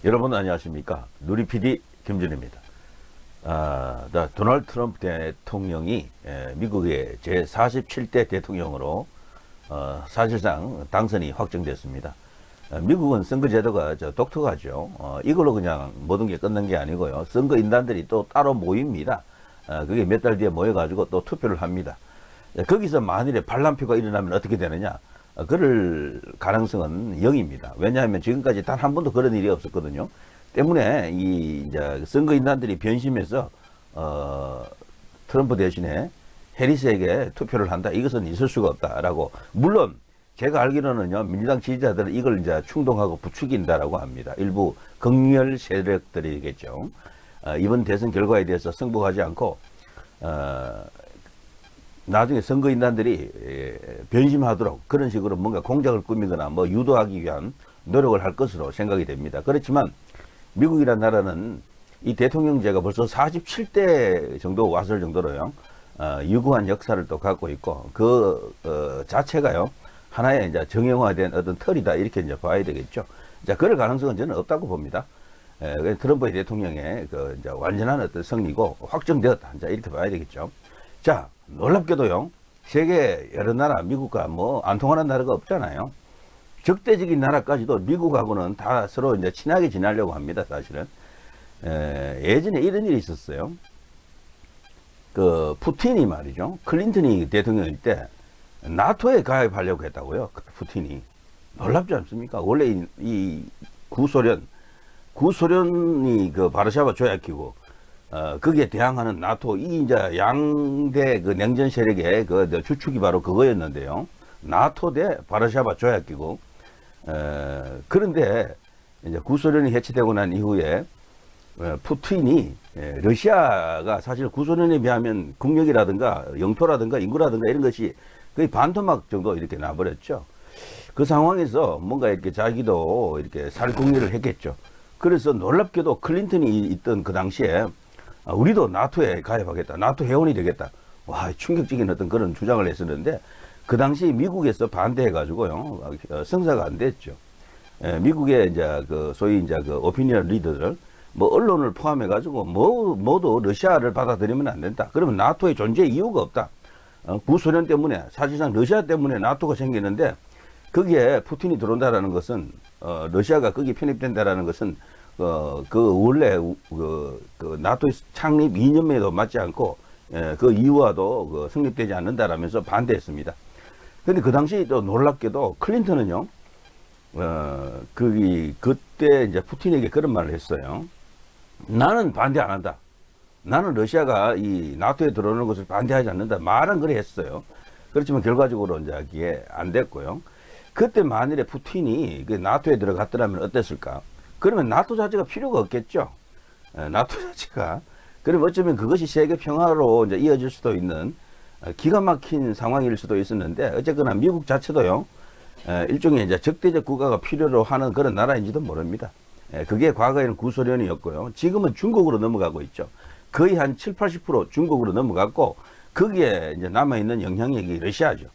여러분 안녕하십니까? 누리 PD 김준입니다. 도널드 트럼프 대통령이 미국의 제47대 대통령으로 사실상 당선이 확정됐습니다. 미국은 선거제도가 독특하죠. 이걸로 그냥 모든 게 끝난 게 아니고요. 선거인단들이 또 따로 모입니다. 그게 몇 달 뒤에 모여가지고 또 투표를 합니다. 거기서 만일에 반란표가 일어나면 어떻게 되느냐? 그럴 가능성은 0입니다. 왜냐하면 지금까지 단 한 번도 그런 일이 없었거든요. 때문에 이제 선거인단들이 변심해서 트럼프 대신에 해리스에게 투표를 한다. 이것은 있을 수가 없다라고. 물론 제가 알기로는요, 민주당 지지자들은 이걸 이제 충동하고 부추긴다라고 합니다. 일부 극렬 세력들이겠죠. 이번 대선 결과에 대해서 승복하지 않고 나중에 선거인단들이 변심하도록 그런 식으로 뭔가 공작을 꾸미거나 뭐 유도하기 위한 노력을 할 것으로 생각이 됩니다. 그렇지만 미국이라는 나라는 이 대통령제가 벌써 47대 정도 왔을 정도로요, 유구한 역사를 또 갖고 있고, 그 자체가요, 하나의 이제 정형화된 어떤 틀이다, 이렇게 이제 봐야 되겠죠. 자, 그럴 가능성은 저는 없다고 봅니다. 트럼프 대통령의 그 이제 완전한 어떤 승리고 확정되었다. 자, 이렇게 봐야 되겠죠. 자, 놀랍게도요, 세계 여러 나라, 미국과 뭐 안 통하는 나라가 없잖아요. 적대적인 나라까지도 미국하고는 다 서로 이제 친하게 지내려고 합니다, 사실은. 예전에 이런 일이 있었어요. 그 푸틴이 말이죠, 클린턴이 대통령일 때 나토에 가입하려고 했다고요. 푸틴이. 놀랍지 않습니까? 원래 이 구소련이 그 바르샤바 조약기구, 거기에 대항하는 나토, 이 이제 양대 그 냉전 세력의 그 주축이 바로 그거였는데요. 나토 대 바르샤바 조약기구. 그런데 이제 구소련이 해체되고 난 이후에 푸틴이, 러시아가 사실 구소련에 비하면 국력이라든가 영토라든가 인구라든가 이런 것이 거의 반토막 정도 이렇게 나버렸죠. 그 상황에서 뭔가 이렇게 자기도 이렇게 살궁리를 했겠죠. 그래서 놀랍게도 클린턴이 있던 그 당시에 우리도 나토에 가입하겠다, 나토 회원이 되겠다, 와, 충격적인 어떤 그런 주장을 했었는데, 그 당시 미국에서 반대해가지고요, 성사가 안 됐죠. 미국의 이제 그 소위 이제 그 오피니언 리더들, 뭐 언론을 포함해가지고 모두 러시아를 받아들이면 안 된다. 그러면 나토의 존재 이유가 없다. 구소련 때문에, 사실상 러시아 때문에 나토가 생기는데, 거기에 푸틴이 들어온다라는 것은, 러시아가 거기에 편입된다라는 것은, 그 원래 그 나토 창립 이념에도 맞지 않고, 그 이유와도 그 성립되지 않는다라면서 반대했습니다. 근데 그 당시 또 놀랍게도 클린턴은요, 그때 이제 푸틴에게 그런 말을 했어요. 나는 반대 안 한다. 나는 러시아가 이 나토에 들어오는 것을 반대하지 않는다. 말은 그래 했어요. 그렇지만 결과적으로 이제 그게 안 됐고요. 그때 만일에 푸틴이 그 나토에 들어갔더라면 어땠을까? 그러면 나토 자체가 필요가 없겠죠. 나토 자체가. 그럼 어쩌면 그것이 세계 평화로 이제 이어질 수도 있는 기가 막힌 상황일 수도 있었는데, 어쨌거나 미국 자체도요, 일종의 이제 적대적 국가가 필요로 하는 그런 나라인지도 모릅니다. 그게 과거에는 구소련이었고요. 지금은 중국으로 넘어가고 있죠. 거의 한 7, 80% 중국으로 넘어갔고, 거기에 이제 남아있는 영향력이 러시아죠.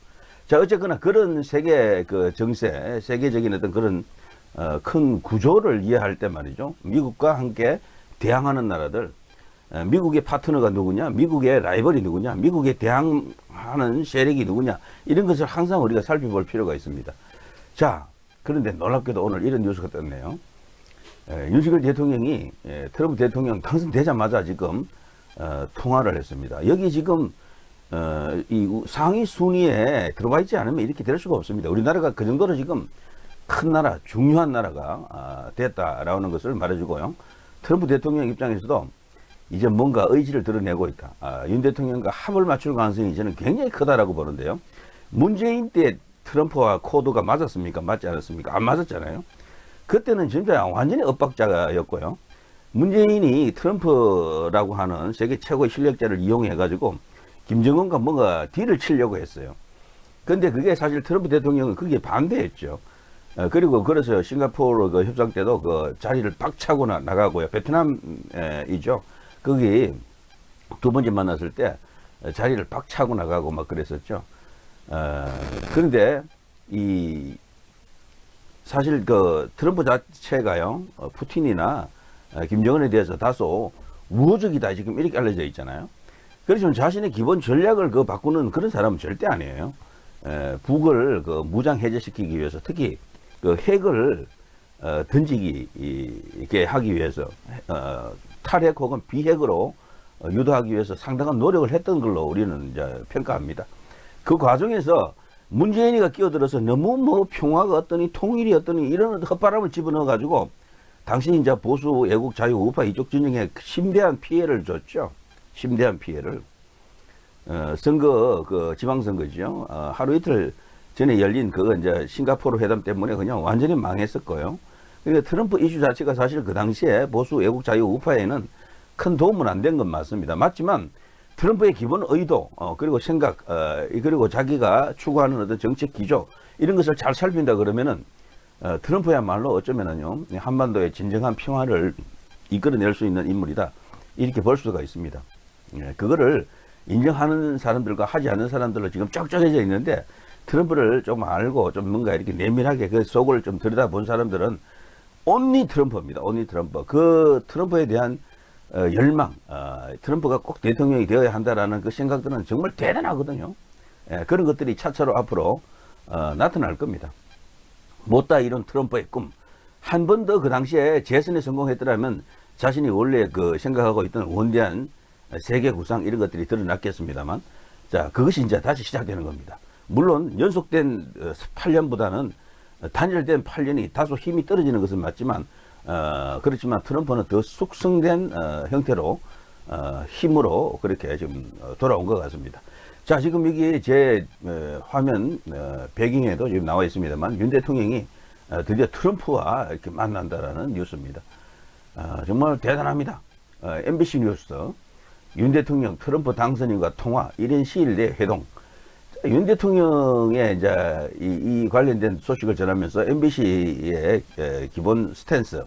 자, 어쨌거나 그런 세계 그 정세, 세계적인 어떤 그런 큰 구조를 이해할 때 말이죠, 미국과 함께 대항하는 나라들, 미국의 파트너가 누구냐, 미국의 라이벌이 누구냐, 미국에 대항하는 세력이 누구냐, 이런 것을 항상 우리가 살펴볼 필요가 있습니다. 자, 그런데 놀랍게도 오늘 이런 뉴스가 떴네요. 윤석열 대통령이 트럼프 대통령 당선되자마자 지금 통화를 했습니다. 여기 지금 이 상위 순위에 들어와 있지 않으면 이렇게 될 수가 없습니다. 우리나라가 그 정도로 지금 큰 나라, 중요한 나라가 됐다라는 것을 말해주고요. 트럼프 대통령 입장에서도 이제 뭔가 의지를 드러내고 있다. 윤 대통령과 합을 맞출 가능성이 저는 굉장히 크다라고 보는데요. 문재인 때 트럼프와 코드가 맞았습니까? 맞지 않았습니까? 안 맞았잖아요. 그때는 진짜 완전히 엇박자였고요. 문재인이 트럼프라고 하는 세계 최고의 실력자를 이용해가지고 김정은과 뭔가 딜을 치려고 했어요. 근데 그게 사실 트럼프 대통령은 그게 반대했죠. 그리고 그래서 싱가포르 그 협상 때도 그 자리를 박차고 나가고요. 베트남이죠. 거기 두 번째 만났을 때 자리를 박차고 나가고 막 그랬었죠. 그런데 사실 그 트럼프 자체가요, 푸틴이나 김정은에 대해서 다소 우호적이다 지금 이렇게 알려져 있잖아요. 그렇지만 자신의 기본 전략을 그 바꾸는 그런 사람은 절대 아니에요. 북을 그 무장 해제시키기 위해서, 특히 그 핵을 던지게 하기 위해서, 탈핵 혹은 비핵으로 유도하기 위해서 상당한 노력을 했던 걸로 우리는 이제 평가합니다. 그 과정에서 문재인이가 끼어들어서 너무 뭐 평화가 어떠니 통일이 어떠니 이런 헛바람을 집어넣어 가지고 당시 이제 보수 애국 자유 우파 이쪽 진영에 심대한 피해를 줬죠. 심대한 피해를. 선거, 그 지방선거죠. 하루 이틀 전에 열린 그 이제 싱가포르 회담 때문에 그냥 완전히 망했을 거예요. 그러니까 트럼프 이슈 자체가 사실 그 당시에 보수 애국 자유 우파에는 큰 도움은 안 된 건 맞습니다. 맞지만 트럼프의 기본 의도, 그리고 생각, 그리고 자기가 추구하는 어떤 정책 기조, 이런 것을 잘 살핀다 그러면은, 트럼프야말로 어쩌면은요, 한반도의 진정한 평화를 이끌어낼 수 있는 인물이다. 이렇게 볼 수가 있습니다. 그거를 인정하는 사람들과 하지 않는 사람들로 지금 쫙 쪼개져 있는데, 트럼프를 좀 알고 좀 뭔가 이렇게 내밀하게 그 속을 좀 들여다본 사람들은 온리 트럼프입니다. 온리 트럼프. 그 트럼프에 대한 열망, 트럼프가 꼭 대통령이 되어야 한다라는 그 생각들은 정말 대단하거든요. 그런 것들이 차차로 앞으로 나타날 겁니다. 못다 이룬 트럼프의 꿈. 한 번 더 그 당시에 재선에 성공했더라면 자신이 원래 그 생각하고 있던 원대한 세계 구상 이런 것들이 드러났겠습니다만, 자, 그것이 이제 다시 시작되는 겁니다. 물론 연속된 8년보다는 단절된 8년이 다소 힘이 떨어지는 것은 맞지만, 그렇지만 트럼프는 더 숙성된 형태로, 힘으로 그렇게 지금 돌아온 것 같습니다. 자, 지금 여기 제 화면 배경에도 지금 나와 있습니다만, 윤 대통령이 드디어 트럼프와 이렇게 만난다라는 뉴스입니다. 정말 대단합니다. MBC 뉴스, 윤 대통령 트럼프 당선인과 통화 1인 시일 내 회동. 윤 대통령의 이제 이 관련된 소식을 전하면서 MBC의 기본 스탠스,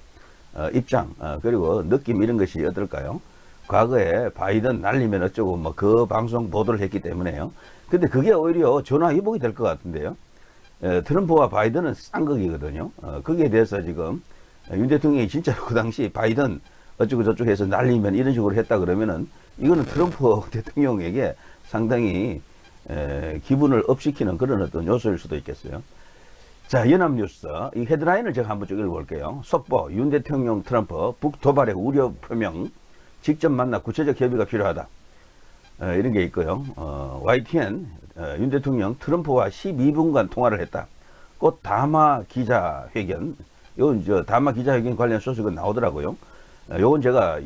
입장, 그리고 느낌 이런 것이 어떨까요? 과거에 바이든 날리면 어쩌고 뭐 그 방송 보도를 했기 때문에요. 근데 그게 오히려 전화위복이 될 것 같은데요. 트럼프와 바이든은 쌍극이거든요. 거기에 대해서 지금 윤 대통령이 진짜로 그 당시 바이든 어쩌고 저쩌고 해서 날리면 이런 식으로 했다 그러면은 이거는 트럼프 대통령에게 상당히 기분을 업시키는 그런 어떤 요소일 수도 있겠어요. 자, 연합뉴스 이 헤드라인을 제가 한번 쭉 읽어볼게요. 속보 윤 대통령 트럼프 북 도발의 우려 표명, 직접 만나 구체적 협의가 필요하다. 이런 게 있고요. YTN 윤 대통령 트럼프와 12분간 통화를 했다. 곧 다마 기자회견, 요건 저 다마 기자회견 관련 소식은 나오더라고요. 요건 제가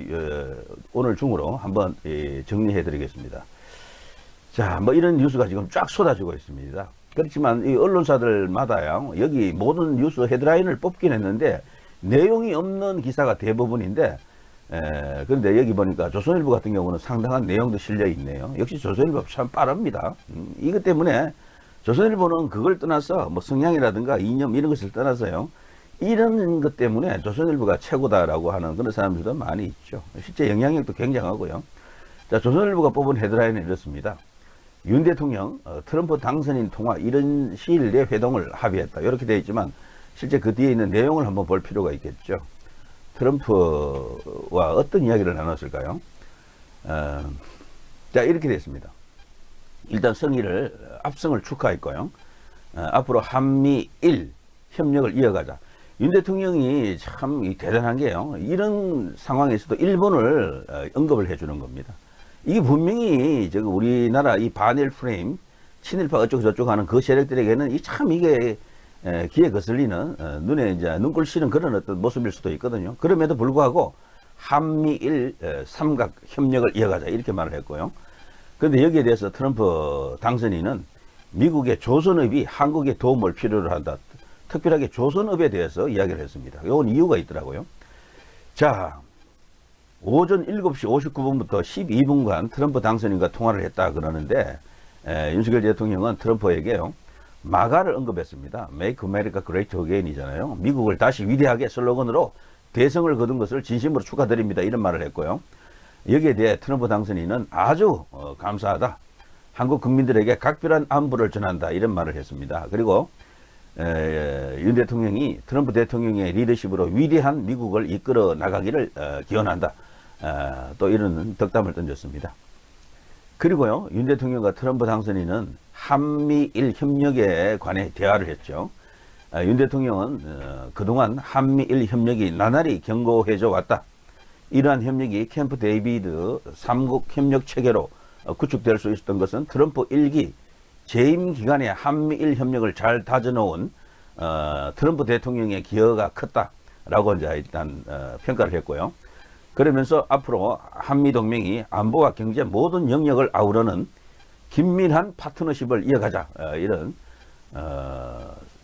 오늘 중으로 한번 정리해 드리겠습니다. 자, 뭐 이런 뉴스가 지금 쫙 쏟아지고 있습니다. 그렇지만 이 언론사들마다요, 여기 모든 뉴스 헤드라인을 뽑긴 했는데 내용이 없는 기사가 대부분인데, 그런데 여기 보니까 조선일보 같은 경우는 상당한 내용도 실려 있네요. 역시 조선일보 참 빠릅니다. 이것 때문에 조선일보는 그걸 떠나서 뭐 성향이라든가 이념 이런 것을 떠나서요, 이런 것 때문에 조선일보가 최고다라고 하는 그런 사람들도 많이 있죠. 실제 영향력도 굉장하고요. 자, 조선일보가 뽑은 헤드라인은 이렇습니다. 윤 대통령 트럼프 당선인 통화 이런 시일 내 회동을 합의했다. 이렇게 되어 있지만 실제 그 뒤에 있는 내용을 한번 볼 필요가 있겠죠. 트럼프와 어떤 이야기를 나눴을까요? 자, 이렇게 되어 있습니다. 일단 압승을 축하했고요. 앞으로 한미일 협력을 이어가자. 윤 대통령이 참 대단한 게요, 이런 상황에서도 일본을 언급을 해주는 겁니다. 이게 분명히 저기 우리나라 이 반일 프레임, 친일파 어쩌고 저쩌고 하는 그 세력들에게는 이게 귀에 거슬리는, 눈에 이제 눈꼴 씨는 그런 어떤 모습일 수도 있거든요. 그럼에도 불구하고 한미일 삼각 협력을 이어가자 이렇게 말을 했고요. 그런데 여기에 대해서 트럼프 당선인은 미국의 조선업이 한국에 도움을 필요로 한다. 특별하게 조선업에 대해서 이야기를 했습니다. 이건 이유가 있더라고요. 자, 오전 7시 59분부터 12분간 트럼프 당선인과 통화를 했다 그러는데, 윤석열 대통령은 트럼프에게요, 마가를 언급했습니다. Make America Great Again 이잖아요. 미국을 다시 위대하게 슬로건으로 대성을 거둔 것을 진심으로 축하드립니다. 이런 말을 했고요. 여기에 대해 트럼프 당선인은 아주 감사하다. 한국 국민들에게 각별한 안부를 전한다. 이런 말을 했습니다. 그리고 윤 대통령이 트럼프 대통령의 리더십으로 위대한 미국을 이끌어 나가기를 기원한다. 또 이런 덕담을 던졌습니다. 그리고요, 윤 대통령과 트럼프 당선인은 한미일 협력에 관해 대화를 했죠. 윤 대통령은 그동안 한미일 협력이 나날이 견고해져 왔다. 이러한 협력이 캠프 데이비드 3국 협력 체계로 구축될 수 있었던 것은 트럼프 1기 재임 기간에 한미일 협력을 잘 다져놓은 트럼프 대통령의 기여가 컸다라고 이제 일단 평가를 했고요. 그러면서 앞으로 한미동맹이 안보와 경제 모든 영역을 아우르는 긴밀한 파트너십을 이어가자, 이런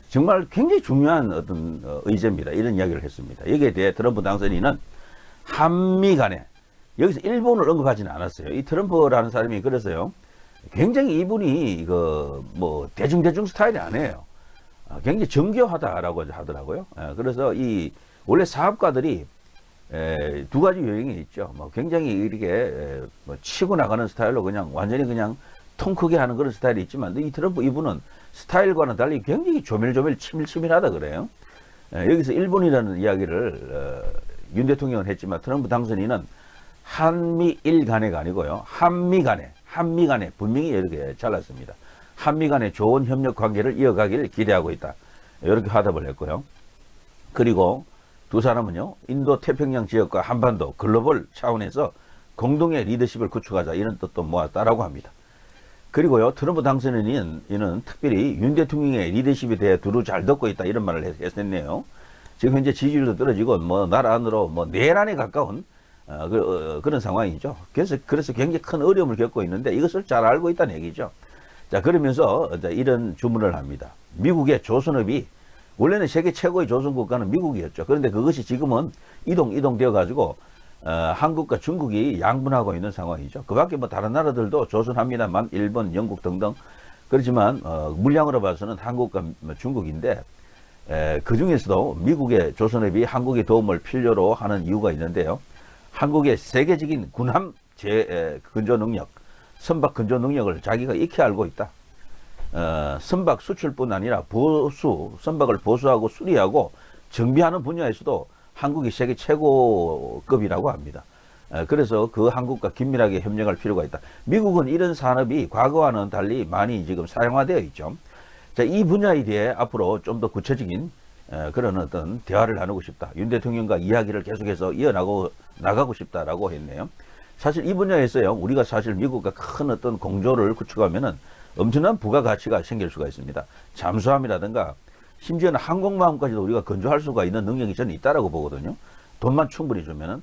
정말 굉장히 중요한 어떤 의제입니다. 이런 이야기를 했습니다. 여기에 대해 트럼프 당선인은 한미 간에, 여기서 일본을 언급하지는 않았어요. 이 트럼프라는 사람이 그래서요, 굉장히 이분이 뭐 대중 스타일이 아니에요. 굉장히 정교하다라고 하더라고요. 그래서 이 원래 사업가들이 두 가지 요인이 있죠. 뭐 굉장히 이렇게 뭐 치고 나가는 스타일로 그냥 완전히 그냥 통 크게 하는 그런 스타일이 있지만, 이 트럼프 이분은 스타일과는 달리 굉장히 조밀조밀 치밀치밀하다 그래요. 여기서 일본이라는 이야기를 윤 대통령은 했지만, 트럼프 당선인은 한미일 간에가 아니고요, 한미 간에 분명히 이렇게 잘랐습니다. 한미 간의 좋은 협력 관계를 이어가기를 기대하고 있다. 이렇게 화답을 했고요. 그리고 두 사람은요, 인도 태평양 지역과 한반도 글로벌 차원에서 공동의 리더십을 구축하자, 이런 뜻도 모았다라고 합니다. 그리고요, 트럼프 당선인은 이는 특별히 윤 대통령의 리더십에 대해 두루 잘 듣고 있다, 이런 말을 했었네요. 지금 현재 지지율도 떨어지고 뭐 나라 안으로 뭐 내란에 가까운 그런 상황이죠. 그래서 굉장히 큰 어려움을 겪고 있는데 이것을 잘 알고 있다는 얘기죠. 자, 그러면서 이런 주문을 합니다. 미국의 조선업이, 원래는 세계 최고의 조선 국가는 미국이었죠. 그런데 그것이 지금은 이동되어 가지고 한국과 중국이 양분하고 있는 상황이죠. 그 밖에 뭐 다른 나라들도 조선합니다만, 일본, 영국 등등. 그렇지만 물량으로 봐서는 한국과 중국인데, 그 중에서도 미국의 조선업이 한국의 도움을 필요로 하는 이유가 있는데요. 한국의 세계적인 군함 근조 능력, 선박 근조 능력을 자기가 익히 알고 있다. 선박 수출뿐 아니라 선박을 보수하고 수리하고 정비하는 분야에서도 한국이 세계 최고급이라고 합니다. 그래서 그 한국과 긴밀하게 협력할 필요가 있다. 미국은 이런 산업이 과거와는 달리 많이 지금 사용화되어 있죠. 자, 이 분야에 대해 앞으로 좀 더 구체적인 그런 어떤 대화를 나누고 싶다. 윤 대통령과 이야기를 계속해서 나가고 싶다라고 했네요. 사실 이 분야에서요, 우리가 사실 미국과 큰 어떤 공조를 구축하면은 엄청난 부가가치가 생길 수가 있습니다. 잠수함이라든가 심지어는 항공모함까지도 우리가 건조할 수가 있는 능력이 저는 있다라고 보거든요. 돈만 충분히 주면은.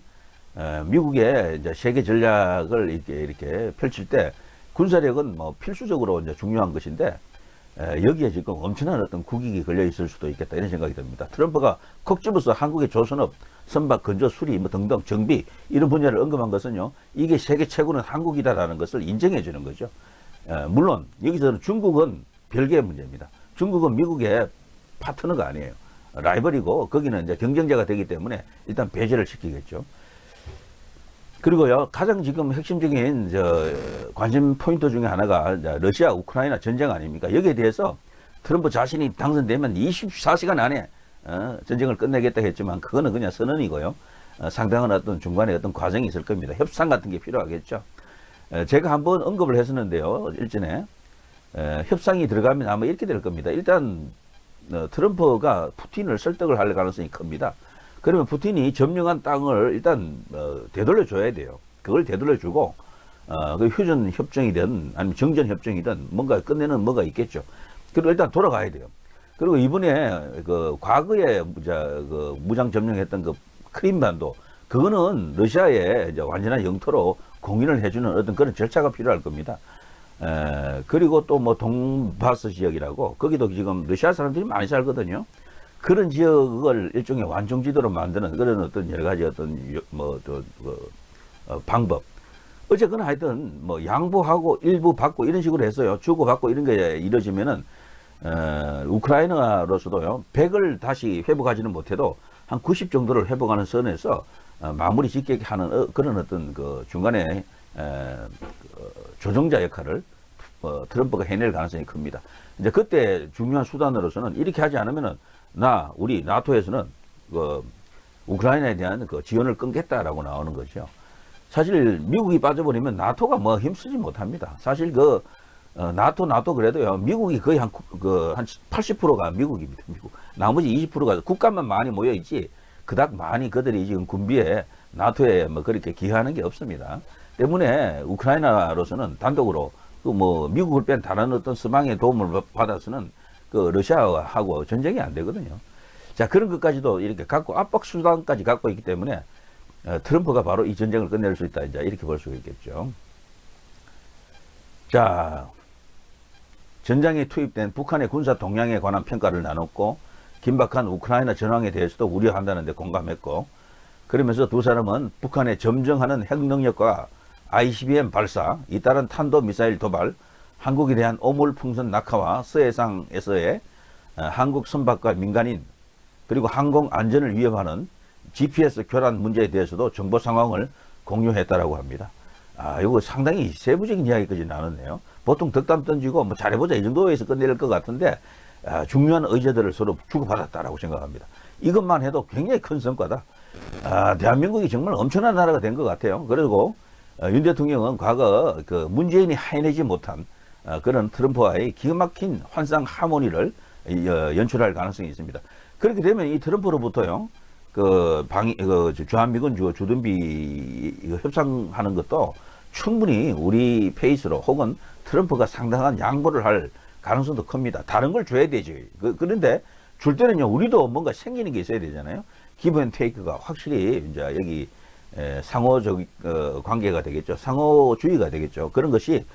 미국의 이제 세계 전략을 이렇게 펼칠 때 군사력은 뭐 필수적으로 이제 중요한 것인데, 여기에 지금 엄청난 어떤 국익이 걸려 있을 수도 있겠다, 이런 생각이 듭니다. 트럼프가 콕 집어서 한국의 조선업, 선박 건조 수리 뭐 등등 정비, 이런 분야를 언급한 것은요, 이게 세계 최고는 한국이다라는 것을 인정해 주는 거죠. 물론 여기서는 중국은 별개의 문제입니다. 중국은 미국의 파트너가 아니에요. 라이벌이고 거기는 이제 경쟁자가 되기 때문에 일단 배제를 시키겠죠. 그리고요, 가장 지금 핵심적인 관심 포인트 중에 하나가 러시아 우크라이나 전쟁 아닙니까? 여기에 대해서 트럼프 자신이 당선되면 24시간 안에 전쟁을 끝내겠다 했지만, 그거는 그냥 선언이고요. 상당한 어떤 중간에 어떤 과정이 있을 겁니다. 협상 같은 게 필요하겠죠. 제가 한번 언급을 했었는데요, 일전에. 협상이 들어가면 아마 이렇게 될 겁니다. 일단 트럼프가 푸틴을 설득을 할 가능성이 큽니다. 그러면 푸틴이 점령한 땅을 일단 되돌려 줘야 돼요. 그걸 되돌려 주고 그 휴전 협정이든 아니면 정전 협정이든 뭔가 끝내는 뭐가 있겠죠. 그리고 일단 돌아가야 돼요. 그리고 이번에 그 과거에 그 무장 점령했던 그 크림반도, 그거는 러시아의 이제 완전한 영토로 공인을 해주는 어떤 그런 절차가 필요할 겁니다. 그리고 또 뭐 돈바스 지역이라고, 거기도 지금 러시아 사람들이 많이 살거든요. 그런 지역을 일종의 완충지도로 만드는 그런 어떤 여러 가지 어떤 방법. 어쨌거나 하여튼 뭐 양보하고 일부 받고 이런 식으로 했어요. 주고 받고 이런 게 이루어지면은 우크라이나로서도요, 100을 다시 회복하지는 못해도 한 90 정도를 회복하는 선에서 마무리 짓게 하는 그런 어떤 그 중간에 조정자 역할을 트럼프가 해낼 가능성이 큽니다. 이제 그때 중요한 수단으로서는 이렇게 하지 않으면은 우리 나토에서는 우크라이나에 대한 지원을 끊겠다라고 나오는 거죠. 사실 미국이 빠져버리면 나토가 뭐 힘쓰지 못합니다. 사실 나토 그래도요, 미국이 거의 한 80%가 미국입니다. 미국. 나머지 20%가 국가만 많이 모여있지, 그닥 많이 그들이 지금 군비에 나토에 뭐 그렇게 기여하는 게 없습니다. 때문에 우크라이나로서는 단독으로 미국을 뺀 다른 어떤 서방의 도움을 받아서는 러시아하고 전쟁이 안 되거든요. 자, 그런 것까지도 이렇게 갖고 압박 수단까지 갖고 있기 때문에 트럼프가 바로 이 전쟁을 끝낼 수 있다. 이제 이렇게 볼 수 있겠죠. 자, 전장에 투입된 북한의 군사 동향에 관한 평가를 나눴고, 긴박한 우크라이나 전황에 대해서도 우려한다는 데 공감했고, 그러면서 두 사람은 북한의 점증하는 핵 능력과 ICBM 발사, 잇따른 탄도미사일 도발, 한국에 대한 오물풍선 낙하와 서해상에서의 한국 선박과 민간인, 그리고 항공 안전을 위협하는 GPS 교란 문제에 대해서도 정보 상황을 공유했다라고 합니다. 이거 상당히 세부적인 이야기까지 나눴네요. 보통 덕담 던지고 잘해보자 이 정도에서 끝낼 것 같은데, 중요한 의제들을 서로 주고받았다라고 생각합니다. 이것만 해도 굉장히 큰 성과다. 대한민국이 정말 엄청난 나라가 된 것 같아요. 그리고 윤 대통령은 과거 문재인이 해내지 못한 그런 트럼프와의 기가 막힌 환상 하모니를 연출할 가능성이 있습니다. 그렇게 되면 이 트럼프로부터요, 주한미군 주둔비 협상하는 것도 충분히 우리 페이스로, 혹은 트럼프가 상당한 양보를 할 가능성도 큽니다. 다른 걸 줘야 되지. 그런데 줄 때는요, 우리도 뭔가 생기는 게 있어야 되잖아요. 기브 앤 테이크가 확실히 이제 여기 상호적 관계가 되겠죠. 상호주의가 되겠죠. 그런 것이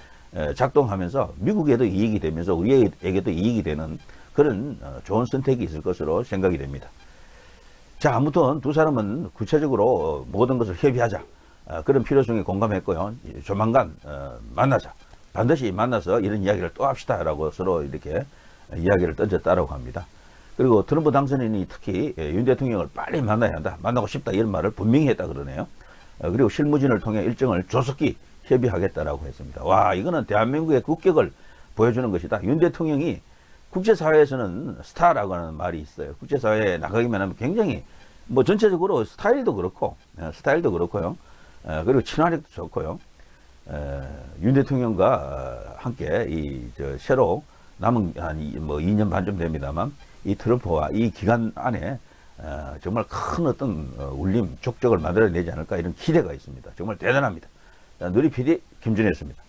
작동하면서 미국에도 이익이 되면서 우리에게도 이익이 되는 그런 좋은 선택이 있을 것으로 생각이 됩니다. 자, 아무튼 두 사람은 구체적으로 모든 것을 협의하자, 그런 필요성에 공감했고요. 조만간 만나자, 반드시 만나서 이런 이야기를 또 합시다 라고 서로 이렇게 이야기를 던졌다라고 합니다. 그리고 트럼프 당선인이 특히 윤 대통령을 빨리 만나야 한다, 만나고 싶다, 이런 말을 분명히 했다 그러네요. 그리고 실무진을 통해 일정을 조속히 협의하겠다라고 했습니다. 와, 이거는 대한민국의 국격을 보여주는 것이다. 윤 대통령이 국제사회에서는 스타라고 하는 말이 있어요. 국제사회에 나가기만 하면 굉장히 전체적으로 스타일도 그렇고요. 그리고 친화력도 좋고요. 윤 대통령과 함께 새로 남은 한 2년 반쯤 됩니다만, 이 트럼프와 이 기간 안에 정말 큰 어떤 울림, 족적을 만들어내지 않을까, 이런 기대가 있습니다. 정말 대단합니다. 누리 PD 김준혜였습니다.